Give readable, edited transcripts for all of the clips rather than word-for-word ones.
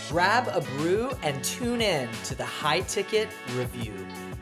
Grab a brew and tune in to the High Ticket Review.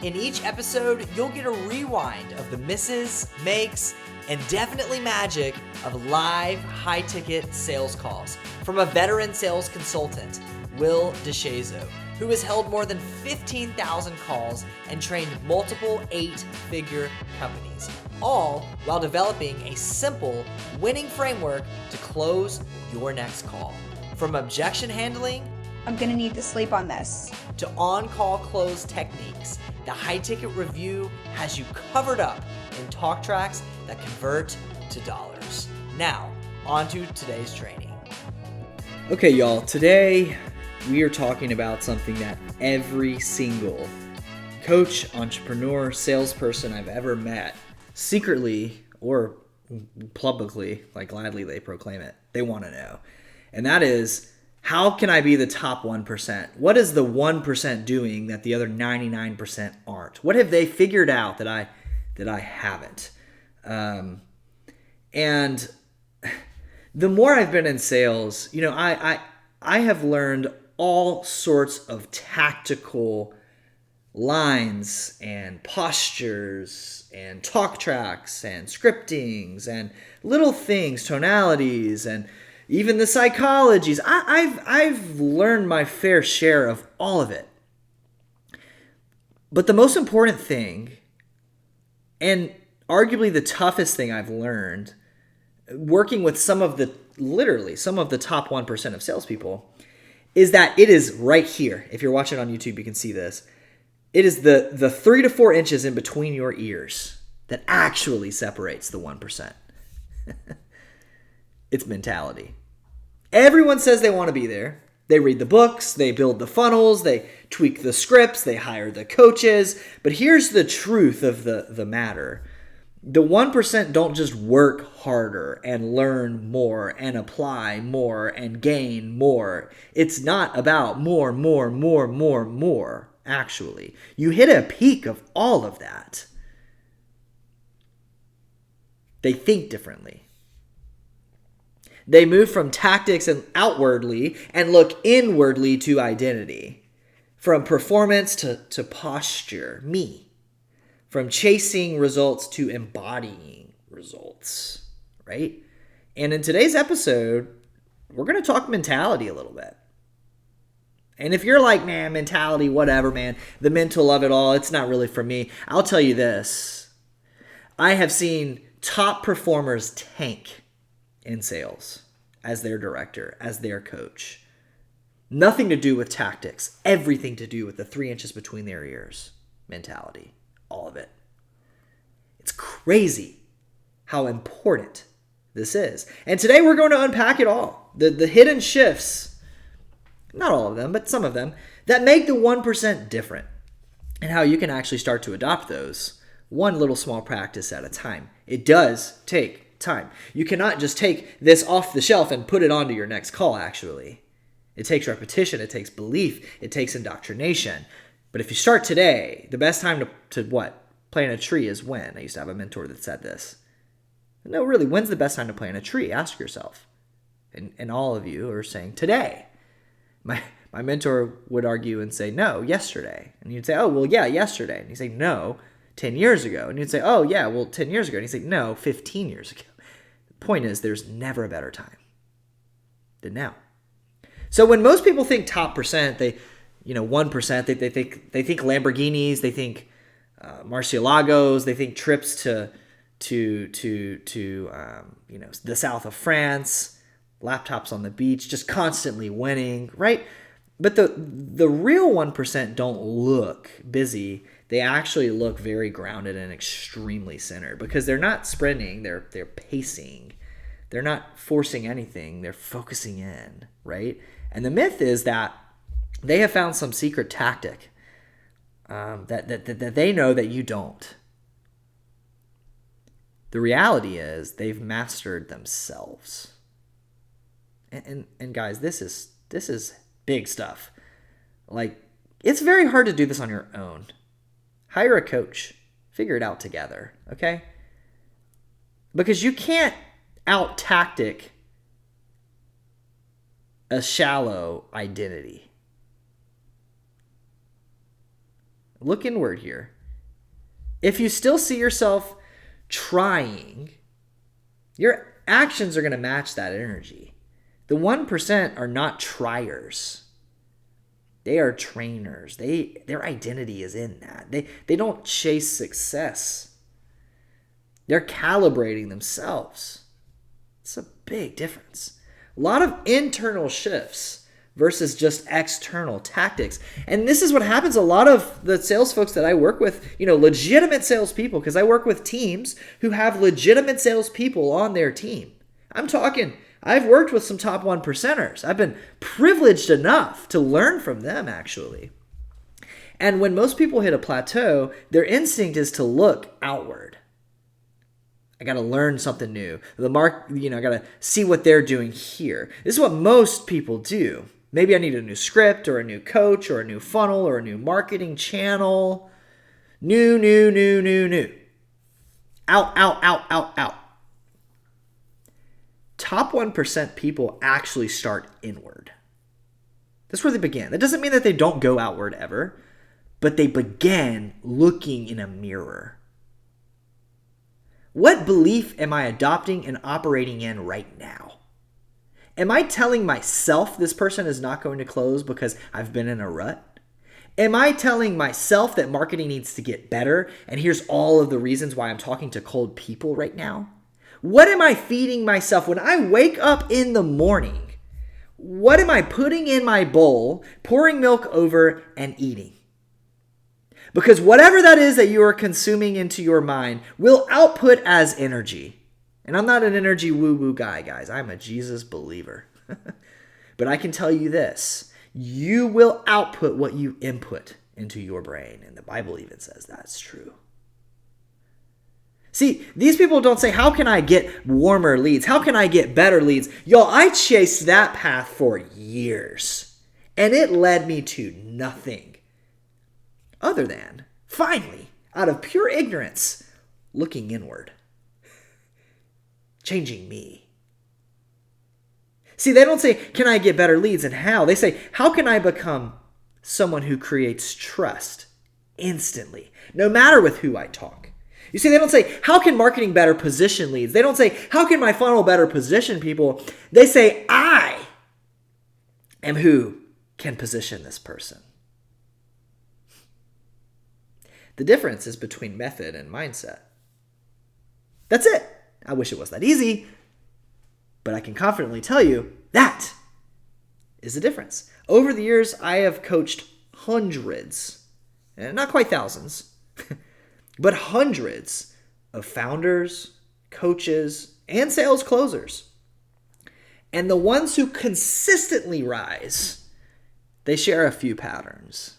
In each episode, you'll get a rewind of the misses, makes, and definitely magic of live high-ticket sales calls from a veteran sales consultant, Will DeShazo, who has held more than 15,000 calls and trained multiple 8-figure companies, all while developing a simple winning framework to close your next call. From objection handling, I'm gonna need to sleep on this, to on-call close techniques, the High Ticket Review has you covered up in talk tracks that convert to dollars. Now, on to today's training. Okay, y'all, today we are talking about something that every single coach, entrepreneur, salesperson I've ever met, secretly or publicly, like gladly they proclaim it, they want to know. And that is, how can I be the top 1%? What is the 1% doing that the other 99% aren't? What have they figured out that I haven't? And the more I've been in sales, I have learned all sorts of tactical lines and postures and talk tracks and scriptings and little things, tonalities, and even the psychologies. I've learned my fair share of all of it. But the most important thing, and arguably the toughest thing I've learned, working with some of the top 1% of salespeople, is that it is right here. If you're watching on YouTube, you can see this. It is the 3 to 4 inches in between your ears that actually separates the 1%. It's mentality. Everyone says they want to be there. They read the books, they build the funnels, they tweak the scripts, they hire the coaches. But here's the truth of the matter. The 1% don't just work harder and learn more and apply more and gain more. It's not about more, actually. You hit a peak of all of that. They think differently. They move from tactics and outwardly and look inwardly to identity. From performance to posture, me. From chasing results to embodying results, right? And in today's episode, we're going to talk mentality a little bit. And if you're like, man, mentality, whatever, man, the mental of it all, it's not really for me. I'll tell you this. I have seen top performers tank in sales as their director, as their coach. Nothing to do with tactics. Everything to do with the 3 inches between their ears mentality. All of it. It's crazy how important this is. And today we're going to unpack it all. The hidden shifts, not all of them, but some of them, that make the 1% different. And how you can actually start to adopt those one little small practice at a time. It does take time. You cannot just take this off the shelf and put it onto your next call, actually. It takes repetition, it takes belief, it takes indoctrination. But if you start today, the best time to what? Plant a tree is when? I used to have a mentor that said this. No, really, when's the best time to plant a tree? Ask yourself. And all of you are saying today. My mentor would argue and say, no, yesterday. And you'd say, oh, well, yeah, yesterday. And he'd say, no, 10 years ago. And you'd say, oh, yeah, well, 10 years ago. And he'd say, no, 15 years ago. The point is, there's never a better time than now. So when most people think top percent, 1%, they think Lamborghinis, they think Murciélagos, they think trips to the south of France, laptops on the beach, just constantly winning, right? But the real 1% don't look busy. They actually look very grounded and extremely centered because they're not sprinting, they're pacing. They're not forcing anything, they're focusing in, right? And the myth is that they have found some secret tactic that they know that you don't. The reality is they've mastered themselves. And guys, this is big stuff. Like, it's very hard to do this on your own. Hire a coach. Figure it out together, okay? Because you can't out-tactic a shallow identity. Look inward here. If you still see yourself trying, your actions are going to match that energy. The 1% are not triers. They are trainers. Their identity is in that. They don't chase success. They're calibrating themselves. It's a big difference. A lot of internal shifts versus just external tactics. And this is what happens. A lot of the sales folks that I work with, legitimate salespeople, because I work with teams who have legitimate salespeople on their team. I've worked with some top 1%ers. I've been privileged enough to learn from them, actually. And when most people hit a plateau, their instinct is to look outward. I got to learn something new. I got to see what they're doing here. This is what most people do. Maybe I need a new script or a new coach or a new funnel or a new marketing channel. New. Out. Top 1% people actually start inward. That's where they begin. That doesn't mean that they don't go outward ever, but they begin looking in a mirror. What belief am I adopting and operating in right now? Am I telling myself this person is not going to close because I've been in a rut? Am I telling myself that marketing needs to get better and here's all of the reasons why I'm talking to cold people right now? What am I feeding myself when I wake up in the morning? What am I putting in my bowl, pouring milk over, and eating? Because whatever that is that you are consuming into your mind will output as energy. And I'm not an energy woo-woo guy, guys. I'm a Jesus believer. But I can tell you this. You will output what you input into your brain. And the Bible even says that's true. See, these people don't say, how can I get warmer leads? How can I get better leads? Y'all, I chased that path for years. And it led me to nothing. Other than, finally, out of pure ignorance, looking inward. Changing me. See, they don't say, can I get better leads and how? They say, how can I become someone who creates trust instantly, no matter with who I talk? You see, they don't say, how can marketing better position leads? They don't say, how can my funnel better position people? They say, I am who can position this person. The difference is between method and mindset. That's it. I wish it was that easy, but I can confidently tell you that is the difference. Over the years, I have coached hundreds, and not quite thousands, but hundreds of founders, coaches, and sales closers. And the ones who consistently rise, they share a few patterns.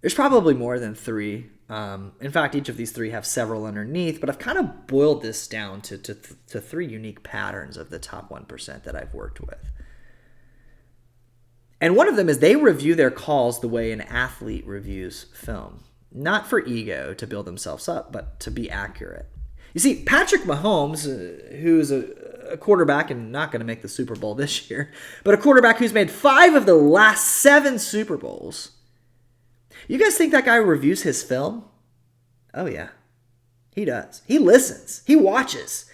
There's probably more than three. In fact, each of these three have several underneath, but I've kind of boiled this down to three unique patterns of the top 1% that I've worked with. And one of them is they review their calls the way an athlete reviews film. Not for ego to build themselves up, but to be accurate. You see, Patrick Mahomes, who is a quarterback and not going to make the Super Bowl this year, but a quarterback who's made 5 of the last 7 Super Bowls. You guys think that guy reviews his film? Oh, yeah. He does. He listens. He watches.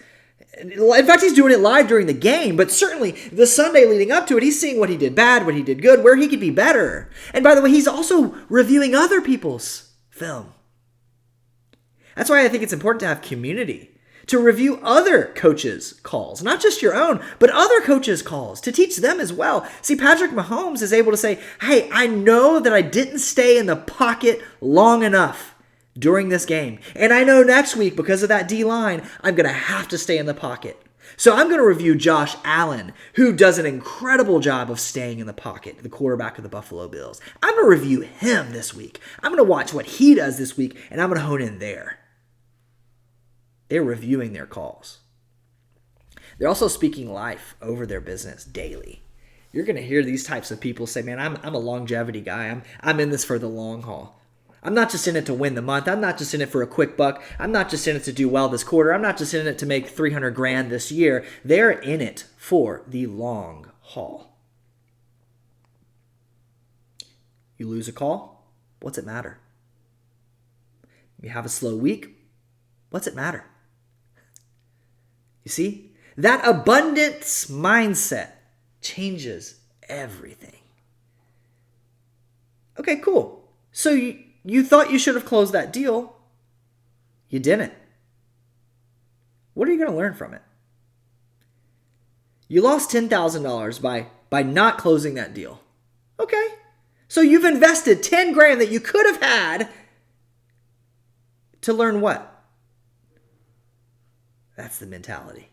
In fact, he's doing it live during the game, but certainly the Sunday leading up to it, he's seeing what he did bad, what he did good, where he could be better. And by the way, he's also reviewing other people's film. That's why I think it's important to have community, to review other coaches' calls, not just your own, but other coaches' calls, to teach them as well. See, Patrick Mahomes is able to say, hey, I know that I didn't stay in the pocket long enough during this game. And I know next week, because of that D-line, I'm going to have to stay in the pocket. So I'm going to review Josh Allen, who does an incredible job of staying in the pocket, the quarterback of the Buffalo Bills. I'm going to review him this week. I'm going to watch what he does this week, and I'm going to hone in there. They're reviewing their calls. They're also speaking life over their business daily. You're going to hear these types of people say, man, I'm a longevity guy. I'm in this for the long haul. I'm not just in it to win the month. I'm not just in it for a quick buck. I'm not just in it to do well this quarter. I'm not just in it to make 300 grand this year. They're in it for the long haul. You lose a call, what's it matter? You have a slow week, what's it matter? You see, that abundance mindset changes everything. Okay, cool. So you thought you should have closed that deal. You didn't. What are you going to learn from it? You lost $10,000 by not closing that deal. Okay. So you've invested 10 grand that you could have had to learn what? That's the mentality.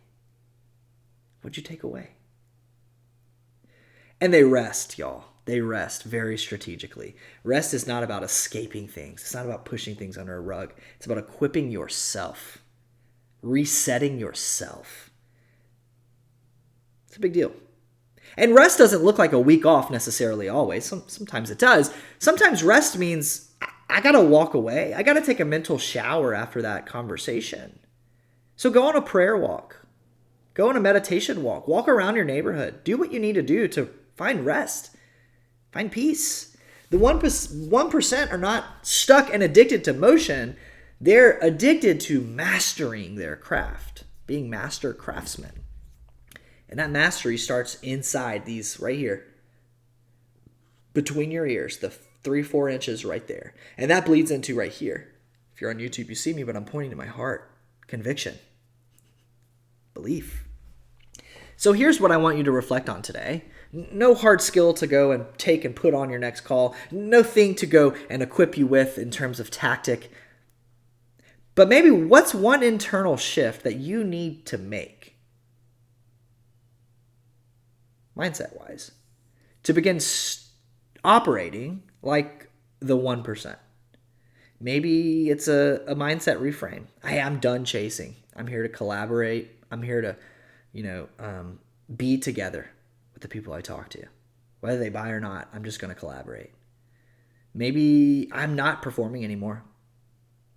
What'd you take away? And they rest, y'all. They rest very strategically. Rest is not about escaping things. It's not about pushing things under a rug. It's about equipping yourself, resetting yourself. It's a big deal. And rest doesn't look like a week off necessarily always. Sometimes it does. Sometimes rest means I got to walk away. I got to take a mental shower after that conversation. So go on a prayer walk. Go on a meditation walk. Walk around your neighborhood. Do what you need to do to find rest. Find peace. The 1% are not stuck and addicted to motion. They're addicted to mastering their craft, being master craftsmen. And that mastery starts inside these right here, between your ears, the 3-4 inches right there. And that bleeds into right here. If you're on YouTube, you see me, but I'm pointing to my heart. Conviction. Belief. So here's what I want you to reflect on today. No hard skill to go and take and put on your next call. No thing to go and equip you with in terms of tactic. But maybe what's one internal shift that you need to make, mindset-wise, to begin operating like the 1%? Maybe it's a mindset reframe. I'm done chasing. I'm here to collaborate. I'm here to, be together with the people I talk to. Whether they buy or not, I'm just going to collaborate. Maybe I'm not performing anymore.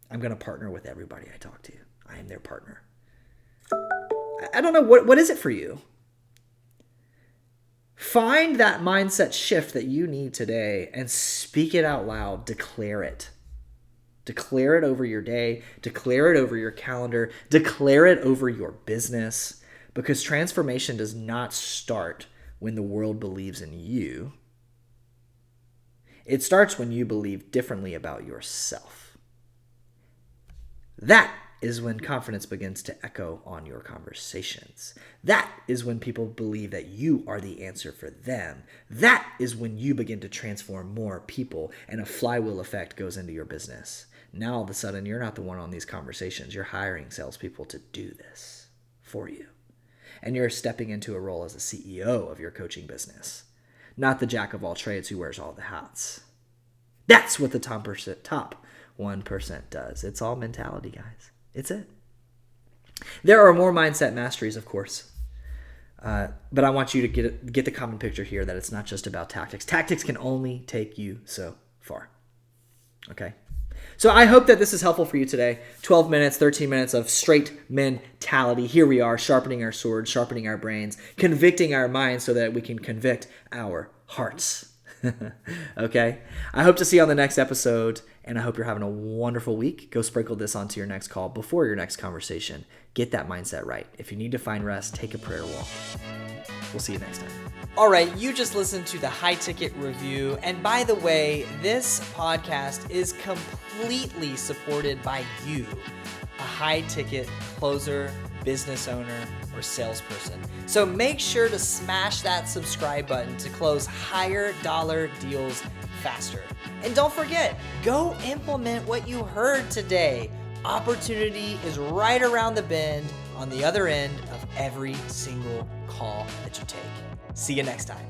I'm going to partner with everybody I talk to. I am their partner. I don't know. What is it for you? Find that mindset shift that you need today and speak it out loud. Declare it. Declare it over your day. Declare it over your calendar. Declare it over your business. Because transformation does not start when the world believes in you. It starts when you believe differently about yourself. That is when confidence begins to echo on your conversations. That is when people believe that you are the answer for them. That is when you begin to transform more people and a flywheel effect goes into your business. Now all of a sudden, you're not the one on these conversations. You're hiring salespeople to do this for you. And you're stepping into a role as a CEO of your coaching business, not the jack of all trades who wears all the hats. That's what the top 1% does. It's all mentality, guys. It's it. There are more mindset masteries, of course. But I want you to get the common picture here that it's not just about tactics. Tactics can only take you so far. Okay? So I hope that this is helpful for you today. 12 minutes, 13 minutes of straight mentality. Here we are, sharpening our swords, sharpening our brains, convicting our minds so that we can convict our hearts. Okay? I hope to see you on the next episode, and I hope you're having a wonderful week. Go sprinkle this onto your next call before your next conversation. Get that mindset right. If you need to find rest, take a prayer walk. We'll see you next time. All right, you just listened to the High Ticket Review. And by the way, this podcast is completely supported by you, a high ticket closer, business owner, or salesperson. So make sure to smash that subscribe button to close higher dollar deals faster. And don't forget, go implement what you heard today. Opportunity is right around the bend on the other end of every single call that you take. See you next time.